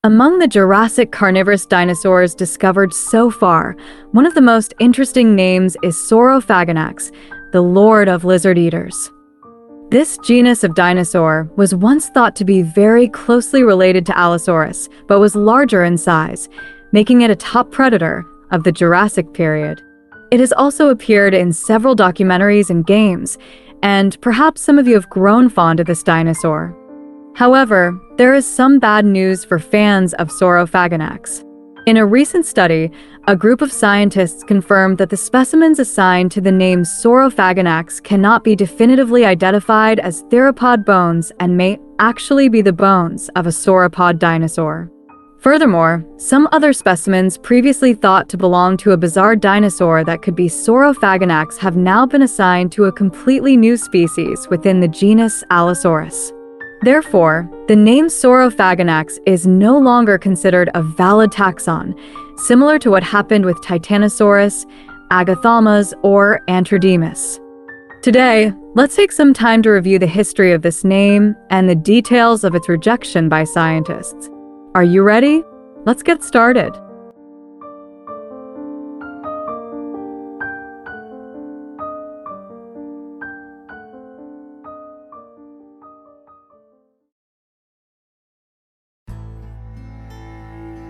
Among the Jurassic carnivorous dinosaurs discovered so far, one of the most interesting names is Saurophaganax, the lord of lizard eaters. This genus of dinosaur was once thought to be very closely related to Allosaurus, but was larger in size, making it a top predator of the Jurassic period. It has also appeared in several documentaries and games, and perhaps some of you have grown fond of this dinosaur. However, there is some bad news for fans of Saurophaganax. In a recent study, a group of scientists confirmed that the specimens assigned to the name Saurophaganax cannot be definitively identified as theropod bones and may actually be the bones of a sauropod dinosaur. Furthermore, some other specimens previously thought to belong to a bizarre dinosaur that could be Saurophaganax have now been assigned to a completely new species within the genus Allosaurus. Therefore, the name Saurophaganax is no longer considered a valid taxon, similar to what happened with Titanosaurus, Agathalmas, or Antrodemus. Today, let's take some time to review the history of this name and the details of its rejection by scientists. Are you ready? Let's get started.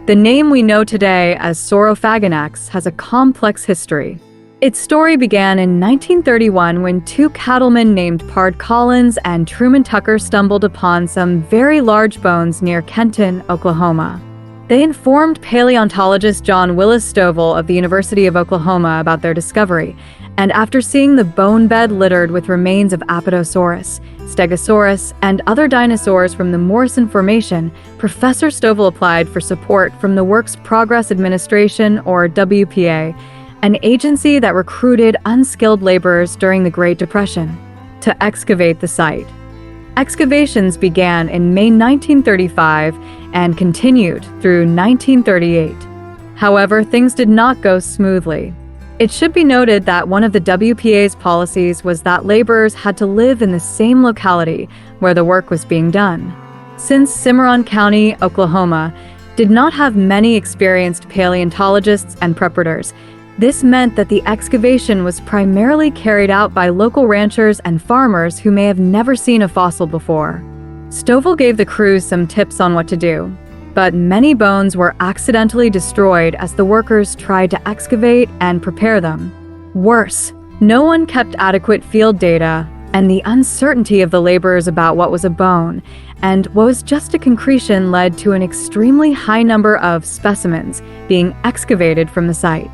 The name we know today as Saurophaganax has a complex history. Its story began in 1931 when two cattlemen named Pard Collins and Truman Tucker stumbled upon some very large bones near Kenton, Oklahoma. They informed paleontologist John Willis Stovall of the University of Oklahoma about their discovery, and after seeing the bone bed littered with remains of Apatosaurus, Stegosaurus, and other dinosaurs from the Morrison Formation, Professor Stovall applied for support from the Works Progress Administration, or WPA, an agency that recruited unskilled laborers during the Great Depression, to excavate the site. Excavations began in May 1935 and continued through 1938. However, things did not go smoothly. It should be noted that one of the WPA's policies was that laborers had to live in the same locality where the work was being done. Since Cimarron County, Oklahoma, did not have many experienced paleontologists and preparators, this meant that the excavation was primarily carried out by local ranchers and farmers who may have never seen a fossil before. Stovall gave the crews some tips on what to do, but many bones were accidentally destroyed as the workers tried to excavate and prepare them. Worse, no one kept adequate field data, and the uncertainty of the laborers about what was a bone and what was just a concretion led to an extremely high number of specimens being excavated from the site.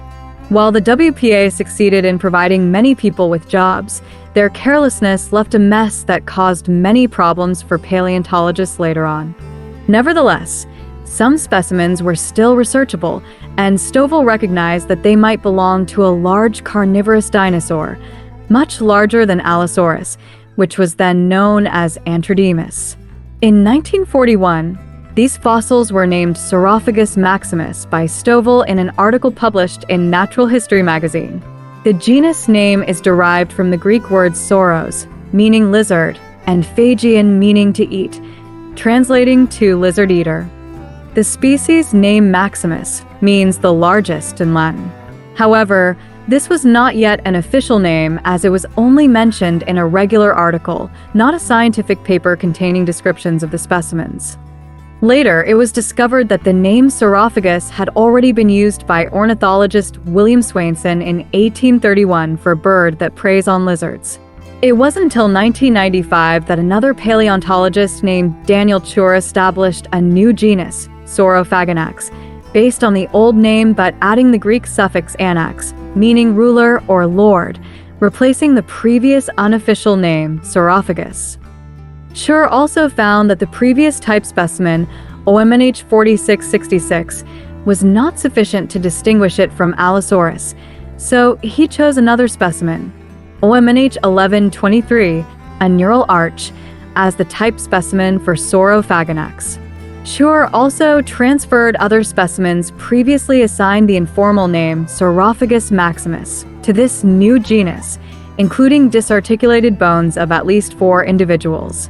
While the WPA succeeded in providing many people with jobs, their carelessness left a mess that caused many problems for paleontologists later on. Nevertheless, some specimens were still researchable, and Stovall recognized that they might belong to a large carnivorous dinosaur, much larger than Allosaurus, which was then known as Antrodemus. In 1941, these fossils were named Saurophagus maximus by Stovall in an article published in Natural History magazine. The genus name is derived from the Greek word sauros, meaning lizard, and phagian, meaning to eat, translating to lizard eater. The species name Maximus means the largest in Latin. However, this was not yet an official name as it was only mentioned in a regular article, not a scientific paper containing descriptions of the specimens. Later, it was discovered that the name Saurophagus had already been used by ornithologist William Swainson in 1831 for a bird that preys on lizards. It wasn't until 1995 that another paleontologist named Daniel Chur established a new genus, Saurophaganax, based on the old name but adding the Greek suffix anax, meaning ruler or lord, replacing the previous unofficial name, Saurophagus. Chur also found that the previous type specimen, OMNH 4666, was not sufficient to distinguish it from Allosaurus, so he chose another specimen, OMNH 1123, a neural arch, as the type specimen for Saurophaganax. Chur also transferred other specimens previously assigned the informal name Saurophagus maximus to this new genus, including disarticulated bones of at least 4 individuals.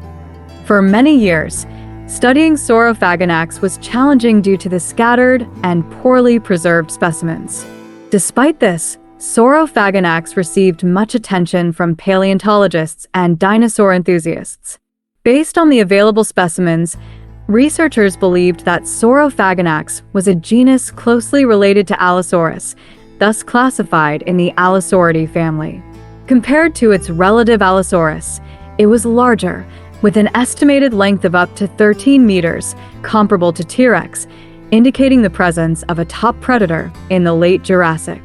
For many years, Studying Saurophaganax was challenging due to the scattered and poorly preserved specimens. Despite this, Saurophaganax received much attention from paleontologists and dinosaur enthusiasts. Based on the available specimens, researchers believed that Saurophaganax was a genus closely related to Allosaurus, thus classified in the Allosauridae family. Compared to its relative Allosaurus, it was larger, with an estimated length of up to 13 meters, comparable to T-Rex, indicating the presence of a top predator in the late Jurassic.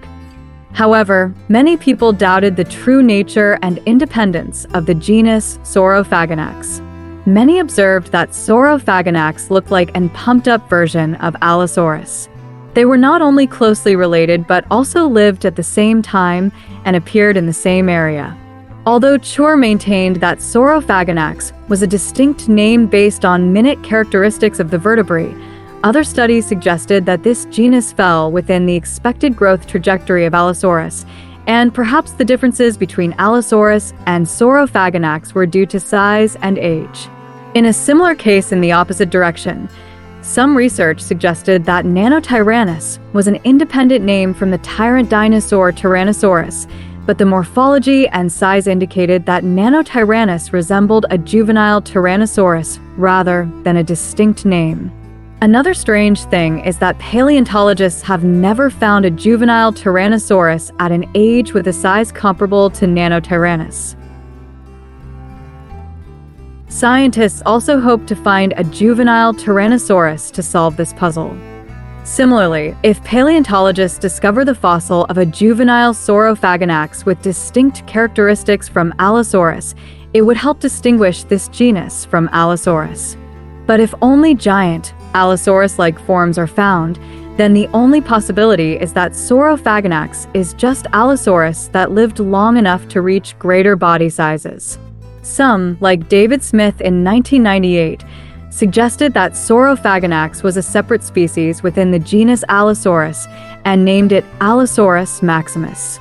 However, many people doubted the true nature and independence of the genus Saurophaganax. Many observed that Saurophaganax looked like an pumped-up version of Allosaurus. They were not only closely related but also lived at the same time and appeared in the same area. Although Chur maintained that Saurophaganax was a distinct name based on minute characteristics of the vertebrae, other studies suggested that this genus fell within the expected growth trajectory of Allosaurus, and perhaps the differences between Allosaurus and Saurophaganax were due to size and age. In a similar case in the opposite direction, some research suggested that Nanotyrannus was an independent name from the tyrant dinosaur Tyrannosaurus, but the morphology and size indicated that Nanotyrannus resembled a juvenile Tyrannosaurus rather than a distinct name. Another strange thing is that paleontologists have never found a juvenile Tyrannosaurus at an age with a size comparable to Nanotyrannus. Scientists also hope to find a juvenile Tyrannosaurus to solve this puzzle. Similarly, if paleontologists discover the fossil of a juvenile Saurophaganax with distinct characteristics from Allosaurus, it would help distinguish this genus from Allosaurus. But if only giant, Allosaurus-like forms are found, then the only possibility is that Saurophaganax is just Allosaurus that lived long enough to reach greater body sizes. Some, like David Smith in 1998, suggested that Saurophaganax was a separate species within the genus Allosaurus and named it Allosaurus maximus.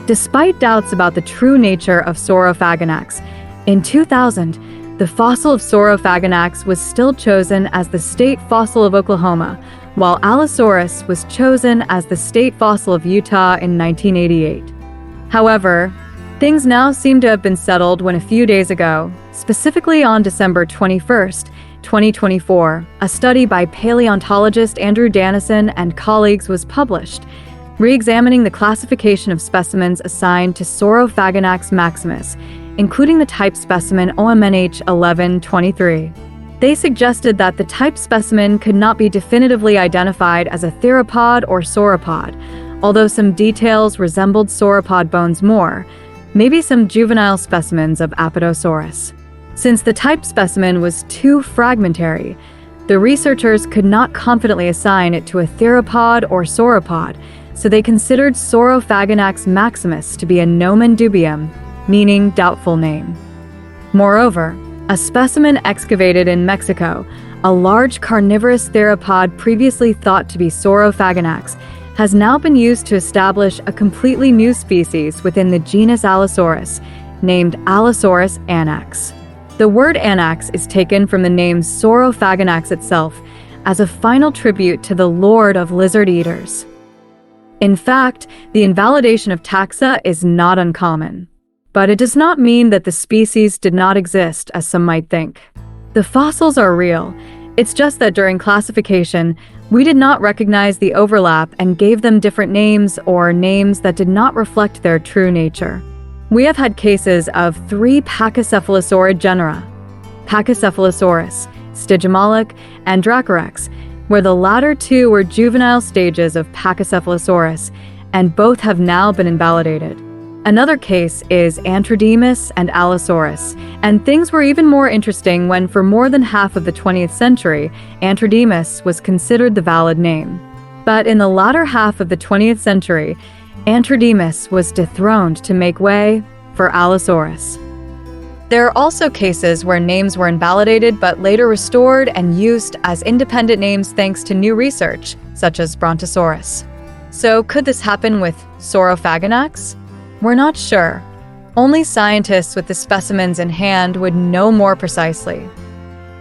Despite doubts about the true nature of Saurophaganax, in 2000, the fossil of Saurophaganax was still chosen as the state fossil of Oklahoma, while Allosaurus was chosen as the state fossil of Utah in 1988. However, things now seem to have been settled when a few days ago, specifically on December 21st, 2024, a study by paleontologist Andrew Dannison and colleagues was published, re-examining the classification of specimens assigned to Saurophaganax maximus, including the type specimen OMNH 1123. They suggested that the type specimen could not be definitively identified as a theropod or sauropod, although some details resembled sauropod bones more, maybe some juvenile specimens of Apatosaurus. Since the type specimen was too fragmentary, the researchers could not confidently assign it to a theropod or sauropod, so they considered Saurophaganax maximus to be a nomen dubium, meaning doubtful name. Moreover, a specimen excavated in Mexico, a large carnivorous theropod previously thought to be Saurophaganax, has now been used to establish a completely new species within the genus Allosaurus, named Allosaurus anax. The word anax is taken from the name Saurophaganax itself as a final tribute to the lord of lizard eaters. In fact, the invalidation of taxa is not uncommon. But it does not mean that the species did not exist, as some might think. The fossils are real. It's just that during classification, we did not recognize the overlap and gave them different names or names that did not reflect their true nature. We have had cases of 3 pachycephalosaurid genera, Pachycephalosaurus, Stygimoloch, and Dracorex, where the latter 2 were juvenile stages of Pachycephalosaurus, and both have now been invalidated. Another case is Antrodemus and Allosaurus, and things were even more interesting when for more than half of the 20th century, Antrodemus was considered the valid name. But in the latter half of the 20th century, Antrodemus was dethroned to make way for Allosaurus. There are also cases where names were invalidated but later restored and used as independent names thanks to new research, such as Brontosaurus. So could this happen with Saurophaganax? We're not sure. Only scientists with the specimens in hand would know more precisely.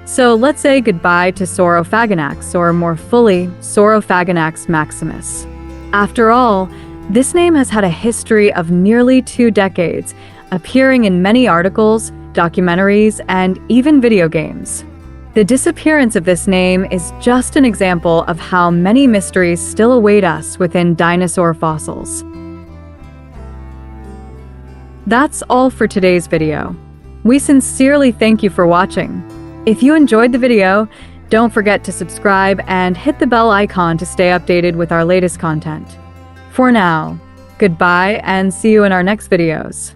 So let's say goodbye to Saurophaganax, or more fully, Saurophaganax maximus. After all, this name has had a history of nearly 2 decades, appearing in many articles, documentaries, and even video games. The disappearance of this name is just an example of how many mysteries still await us within dinosaur fossils. That's all for today's video. We sincerely thank you for watching. If you enjoyed the video, don't forget to subscribe and hit the bell icon to stay updated with our latest content. For now, goodbye and see you in our next videos.